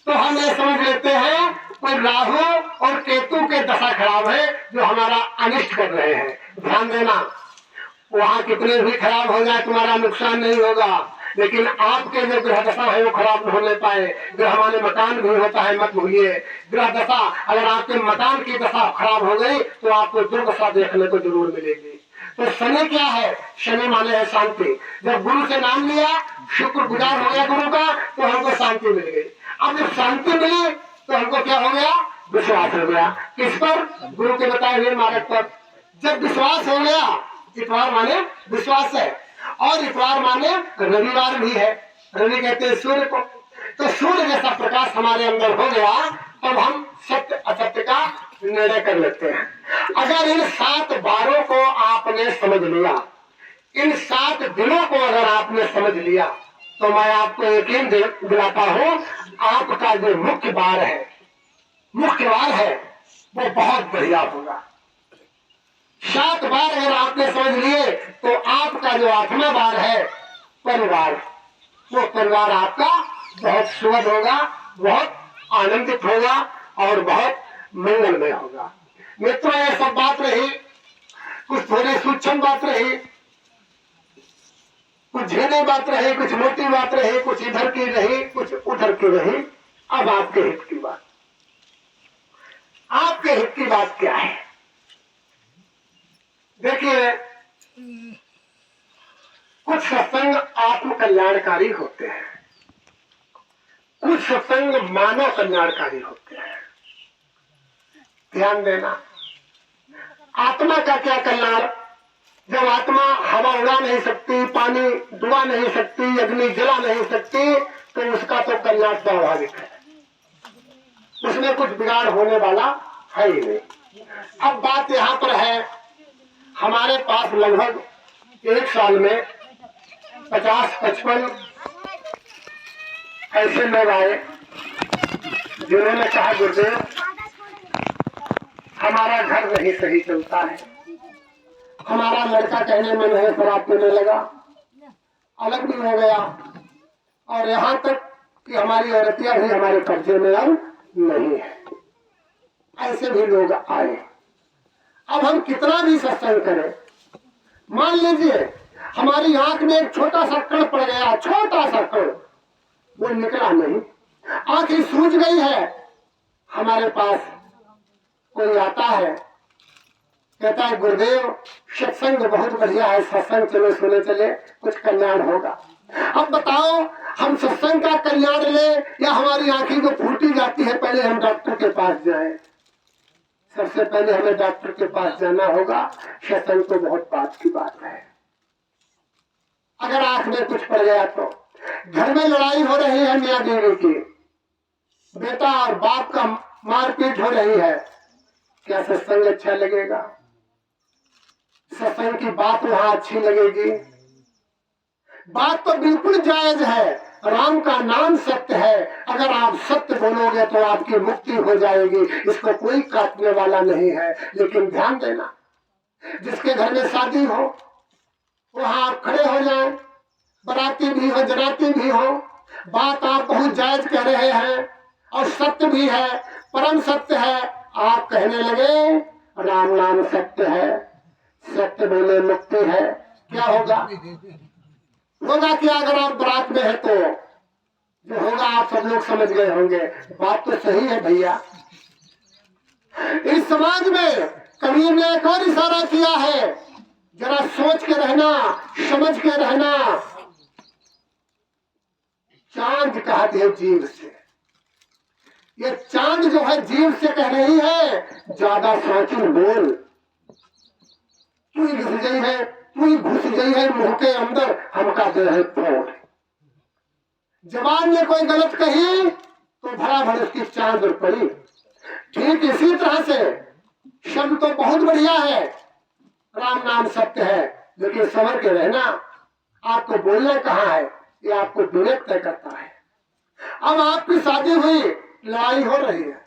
तो हम ये समझ लेते हैं कोई राहु और केतु के दशा खराब है जो हमारा अनिष्ट कर रहे हैं। ध्यान देना, वहां कितने भी खराब हो जाए तुम्हारा नुकसान नहीं होगा, लेकिन आपके जो ग्रह दशा है वो खराब न होने पाए। ग्रह माने मकान भी होता है, मत भूलिए। ग्रह दशा अगर आपके मकान की दशा खराब हो गई तो आपको दुर्दशा देखने को जरूर मिलेगी। तो शनि क्या है? शनि माने है शांति। जब गुरु से नाम लिया, शुक्र गुजार हो गया गुरु का, तो हमको शांति मिल गई। अब जब शांति मिली तो हमको क्या हो गया? विश्वास हो गया। किस पर? गुरु के बताए हुए मार्ग पर। जब विश्वास हो गया, इतवार माने विश्वास है, और इतवार माने रविवार भी है। रवि कहते हैं सूर्य को। तो सूर्य जैसा प्रकाश हमारे अंदर हो गया, तब हम सत्य असत्य का निर्णय कर लेते हैं। अगर इन 7 बारों को आपने समझ लिया, इन 7 दिनों को अगर आपने समझ लिया, तो मैं आपको यकीन दिलाता हूं, आपका जो मुख्य बार है, मुख्य बार है, वो बहुत बढ़िया होगा। 7 बार अगर आपने समझ लिए तो आपका जो 8वां बार है परिवार, वो परिवार आपका बहुत सुखद होगा, बहुत आनंदित होगा और बहुत मंगलमय होगा। मित्रों, ये सब बात रही, कुछ थोड़ी सूक्ष्म बात रही, कुछ झेली बात रही, कुछ मोटी बात रही, कुछ इधर की रही, कुछ उधर की रही। अब आपके हित की बात, आपके हित की बात क्या है? देखिए, कुछ सत्संग आत्म कल्याणकारी होते हैं, कुछ सत्संग मानव कल्याणकारी होते हैं। ध्यान देना, आत्मा का क्या कल्याण? जब आत्मा हवा उड़ा नहीं सकती, पानी डुबा नहीं सकती, अग्नि जला नहीं सकती, तो उसका तो कल्याण स्वाभाविक है, उसमें कुछ बिगाड़ होने वाला है ही नहीं। अब बात यहाँ पर है, हमारे पास लगभग 1 साल में 50-55 ऐसे लोग आए जिन्होंने कहा, गुरुदेव हमारा घर नहीं सही चलता है, हमारा लड़का कहने में नहीं शराब पीने लगा, अलग भी हो गया, और यहाँ तक कि हमारी औरतियां भी हमारे कब्जे में अब नहीं है। ऐसे भी लोग आए। अब हम कितना भी सत्संग करें, मान लीजिए हमारी आंख में एक छोटा सा कण पड़ गया, छोटा सा कण, वो निकला नहीं, आंख ही सूज गई है। हमारे पास कोई आता है, कहता है, गुरुदेव सत्संग बहुत बढ़िया है, सत्संग चलो सुने चले, कुछ कल्याण होगा। अब बताओ, हम सत्संग का कल्याण ले या हमारी आंखें जो फूटी जाती है, पहले हम डॉक्टर के पास जाएं। सबसे पहले हमें डॉक्टर के पास जाना होगा। सत्संग तो बहुत बात की बात है। अगर आंख में कुछ पड़ गया तो घर में लड़ाई हो रही है, मियां बीवी की, बेटा और बाप का मारपीट हो रही है, क्या सत्संग अच्छा लगेगा? सत्संग की बात वहां अच्छी लगेगी? बात तो बिल्कुल जायज है, राम का नाम सत्य है, अगर आप सत्य बोलोगे तो आपकी मुक्ति हो जाएगी, इसको कोई काटने वाला नहीं है। लेकिन ध्यान देना, जिसके घर में शादी हो वहां आप खड़े हो जाएं, बराती भी हो जराती भी हो, बात आप बहुत जायज कह रहे हैं और सत्य भी है, परम सत्य है, आप कहने लगे राम नाम सत्य है, सत्य बोले मुक्ति है, क्या होगा? होगा क्या? अगर आप बरात में है तो जो होगा आप सब लोग समझ गए होंगे। बात तो सही है भैया। इस समाज में कबीर ने एक और इशारा किया है, जरा सोच के रहना, समझ के रहना। चांद कहा है जीव से, ये चांद जो है जीव से कह रही है, ज्यादा सोचन बोल, तू ही घुस गई है, तू ही घुस गई है मुंह के अंदर, हमका दे है तोड़। जवान ने कोई गलत कही तो भरा भर उसकी चांद पड़ी। ठीक इसी तरह से शब्द तो बहुत बढ़िया है, राम नाम सत्य है, लेकिन समझ के रहना, आपको बोलना कहाँ है ये आपको विवेक तय करता है। अब आपकी शादी हुई, लड़ाई हो रही है,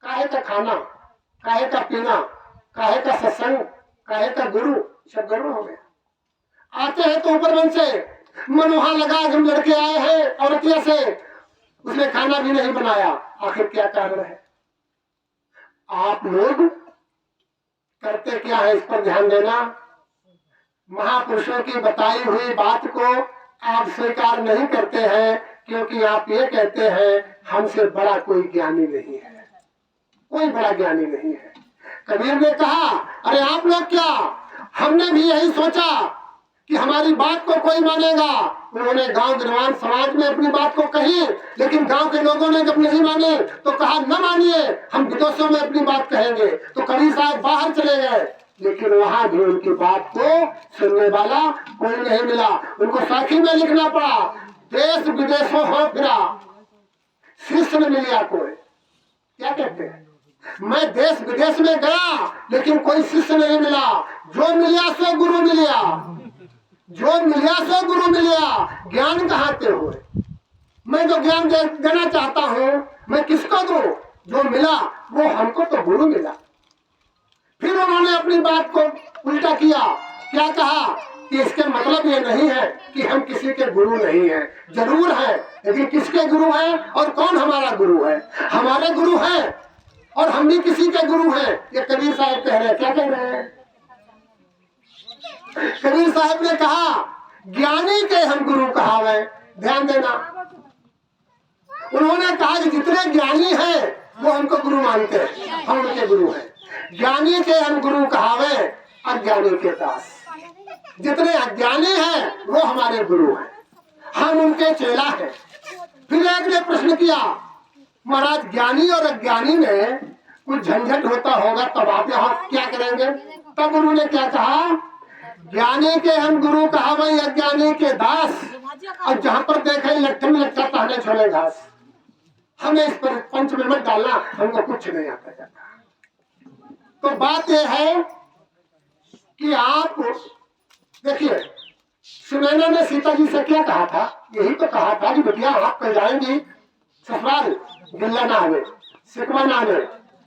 काहे का खाना, काहे का पीना, काहे का सत्संग, काहे का गुरु, सब गड़बड़ हो गया। आते हैं तो ऊपर मन से मन वहां लगा, हम लड़के आए हैं औरतिया से, उसने खाना भी नहीं बनाया। आखिर क्या कारण है? आप लोग करते क्या है, इस पर ध्यान देना। महापुरुषों की बताई हुई बात को आप स्वीकार नहीं करते हैं, क्योंकि आप ये कहते हैं हमसे बड़ा कोई ज्ञानी नहीं है, कोई बड़ा ज्ञानी नहीं है। कबीर ने कहा, अरे आप लोग क्या, हमने भी यही सोचा कि हमारी बात को कोई मानेगा। उन्होंने गांव गिरवान समाज में अपनी बात को कही, लेकिन गांव के लोगों ने जब नहीं माने तो कहा न मानिए, हम विदेशों में अपनी बात कहेंगे। तो कबीर साहब बाहर चले गए, लेकिन वहां भी उनकी बात को सुनने वाला कोई नहीं मिला। उनको साखी में लिखना पड़ा, देश विदेशों हो फिरा, शिष्य न मिलिया कोई। क्या कहते हैं, मैं देश विदेश में गया लेकिन कोई शिष्य नहीं मिला। जो मिलिया सो गुरु मिलिया, जो मिलिया सो गुरु मिलिया। ज्ञान कहाँ से हुए? मैं जो ज्ञान देना चाहता हूँ मैं किसको दूं? जो मिला वो हमको तो गुरु मिला। फिर उन्होंने अपनी बात को उल्टा किया। क्या कहा कि इसके मतलब ये नहीं है कि हम किसी के गुरु नहीं हैं, जरूर है, लेकिन किसके गुरु हैं और कौन हमारा गुरु है? हमारे गुरु हैं और हम भी किसी के गुरु हैं। ये कबीर साहब कह रहे हैं। क्या कह रहे हैं? कबीर साहब ने कहा, ज्ञानी के हम गुरु कहावे। ध्यान देना, उन्होंने कहा कि जितने ज्ञानी हैं वो हमको गुरु मानते हैं, हम उनके गुरु हैं। ज्ञानी के हम गुरु कहावे, अज्ञानी के दास। जितने अज्ञानी हैं वो हमारे गुरु हैं, हम उनके चेला हैं। फिर एक ने प्रश्न किया, महाराज ज्ञानी और अज्ञानी में कुछ झंझट होता होगा, तब आप यहाँ क्या करेंगे? तब उन्होंने क्या कहा, ज्ञानी के हम गुरु कहावे, अज्ञानी के दास। और जहाँ पर देखे लट्ठे में लट्ठा पहने छोले घास। हमें इस पर पंच में मत डालना, हमको कुछ नहीं आता जाता। तो बात यह है कि आप देखिए, सुनैना ने सीता जी से क्या कहा था? यही तो कहा था कि बेटिया आप कह जाएंगी ससुराल, गिल्ला ना आवे, सिकवा ना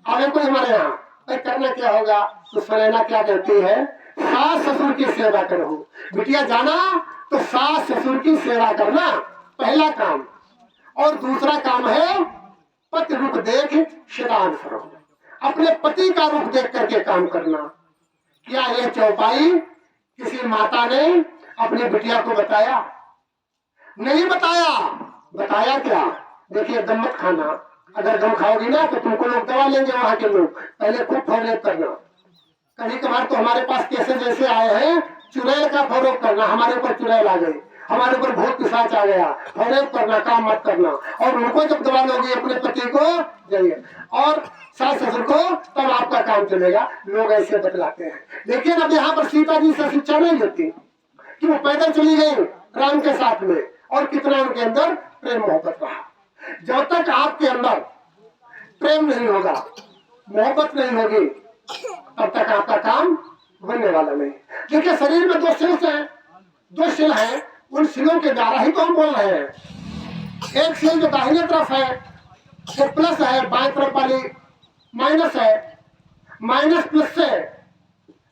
आवे कोई हमारे यहाँ, करना क्या होगा? तो सुनैना क्या कहती है, सास ससुर की सेवा करो। बिटिया जाना तो सास ससुर की सेवा करना पहला काम, और दूसरा काम है पति रुख देख शरान करो, अपने पति का रुख देख करके काम करना। क्या यह चौपाई किसी माता ने अपनी बिटिया को बताया? नहीं बताया। बताया क्या? देखिए, गम मत खाना। अगर गम खाओगी ना तो तुमको लोग दवा लेंगे, वहां के लोग। पहले खूब फौरेब करना। कभी कभार तो हमारे पास कैसे जैसे आए हैं, चुड़ैल का फौरेब करना। हमारे ऊपर चुड़ैल आ गई, हमारे ऊपर भूत पिशाच आ गया, फौरेब करना, काम मत करना। और उनको जब दवा लोगे अपने पति को जाइए और सास ससुर को, तब आपका काम चलेगा। लोग ऐसे बतलाते हैं। लेकिन अब यहाँ पर सीता जी से शिक्षा नहीं होती कि वो पैदल चली गई राम के साथ में, और कितना उनके अंदर प्रेम मोहब्बत रहा। जब तक आपके अंदर प्रेम नहीं होगा, मोहब्बत नहीं होगी, तब तक आपका काम बनने वाला नहीं। देखिए, शरीर में दो सेल्स हैं, दो सेल हैं, उन सेलों के द्वारा ही तो हम बोल रहे हैं। एक सेल जो दाहिने तरफ है वो प्लस है, बाएं तरफ वाली माइनस है। माइनस प्लस से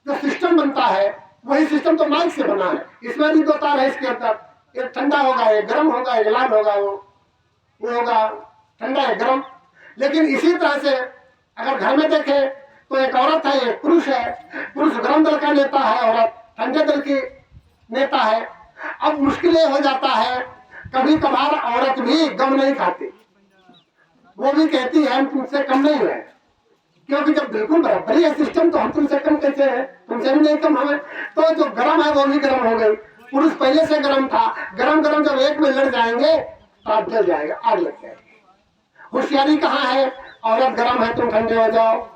जो सिस्टम बनता है वही सिस्टम तो माइक से बना है। इसमें भी दो तार है इसके अंदर, एक ठंडा होगा, एक गर्म होगा, एक लाल होगा, वो होगा ठंडा है गर्म। लेकिन इसी तरह से अगर घर में देखे तो एक औरत है, एक पुरुष है। पुरुष गर्म दल का नेता है, औरत ठंडे दल की नेता है। अब मुश्किल ये हो जाता है, कभी कभार औरत भी गम नहीं खाती, वो भी कहती है हम तुमसे कम नहीं है, क्योंकि जब बिल्कुल बराबरी है सिस्टम, तो हम तुमसे कम कैसे है? तुमसे भी नहीं कम हमें। तो जो गर्म है वो भी गर्म हो गई। पुरुष पहले से गर्म था, गरम गरम जब एक में लड़ जाएंगे तो आप जल जाएगा, आग लग जाएगी। होशियारी कहाँ है? औरत गर्म है तुम ठंडे हो जाओ।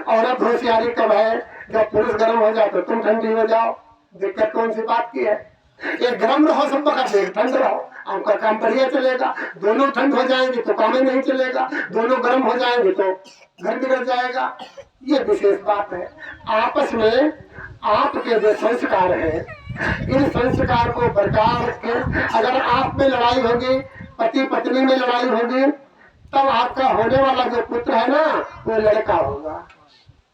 औरत होशियारी कब है? जब पुरुष गर्म हो जाए तो तुम ठंडी हो जाओ। दिक्कत कौन सी बात की है? एक गर्म रहो सब वक्त, एक ठंड रहो, आपका काम बढ़िया चलेगा। दोनों ठंड हो जाएंगे तो काम ही नहीं चलेगा, दोनों गर्म हो जाएंगे तो घर बिगड़ जाएगा। ये विशेष बात है। आपस में आपके जो संस्कार है, इन संस्कार को बरकरार रखें। अगर आप में लड़ाई होगी, पति पत्नी में लड़ाई होगी, तब आपका होने वाला जो पुत्र है ना वो लड़का होगा।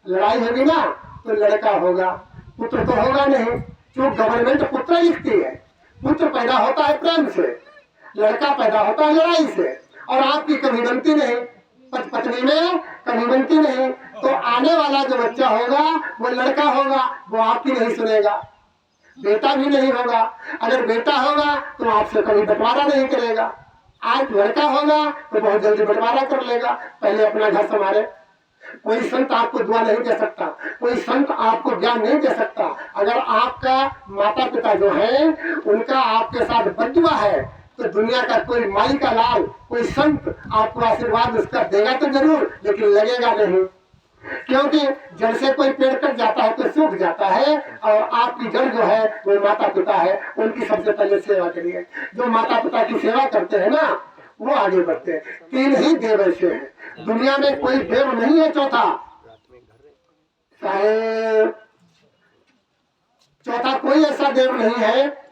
लड़ाई होगी ना तो लड़का होगा, पुत्र तो होगा नहीं। जो गवर्नमेंट पुत्र लिखती है, पुत्र पैदा होता है प्रेम से, लड़का पैदा होता है लड़ाई से। और आपकी कभी बनती नहीं, पत्नी में कभी बनती नहीं, तो आने वाला जो बच्चा होगा वो लड़का होगा, वो आपकी नहीं सुनेगा। बेटा भी नहीं होगा, अगर बेटा होगा तो आपसे कभी बंटवारा नहीं करेगा। आज लड़का होगा तो बहुत जल्दी बंटवारा कर लेगा, पहले अपना घर संभाले। कोई संत आपको दुआ नहीं दे सकता, कोई संत आपको ज्ञान नहीं दे सकता। अगर आपका माता पिता जो है उनका आपके साथ बदुआ है तो दुनिया का कोई माई का लाल, कोई संत आपको आशीर्वाद उसका देगा तो जरूर, लेकिन लगेगा नहीं। क्योंकि जड़ से कोई पेड़ कट जाता है तो सूख जाता है, और आपकी जड़ जो है वो माता पिता है, उनकी सबसे पहले सेवा करिए। जो माता पिता की सेवा करते हैं ना वो आगे बढ़ते हैं। 3 ही देव ऐसे हैं, दुनिया में कोई देव नहीं है चौथा, चाहे चौथा कोई ऐसा देव नहीं है